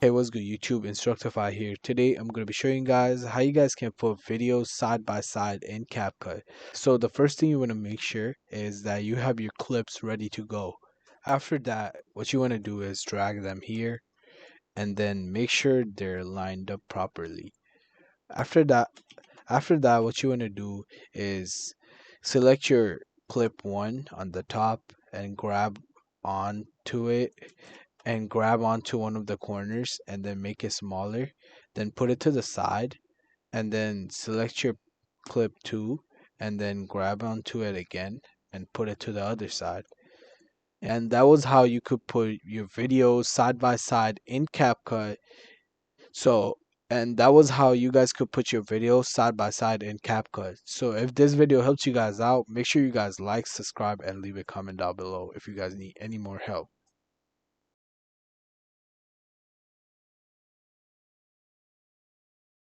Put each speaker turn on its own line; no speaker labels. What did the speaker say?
Hey, what's good YouTube? Instructify here. Today I'm going to be showing you guys how you guys can put videos side by side in CapCut. So the first thing you want to make sure is that you have your clips ready to go. After that, what you want to do is drag them here and then make sure they're lined up properly. After that, what you want to do is select your clip 1 on the top and grab onto one of the corners and then make it smaller. Then put it to the side and then select your clip 2 and then grab onto it again and put it to the other side. And that was how you could put your videos side by side in CapCut. So, and that was how you guys could put your videos side by side in CapCut. So, if this video helps you guys out, make sure you guys like, subscribe, and leave a comment down below if you guys need any more help.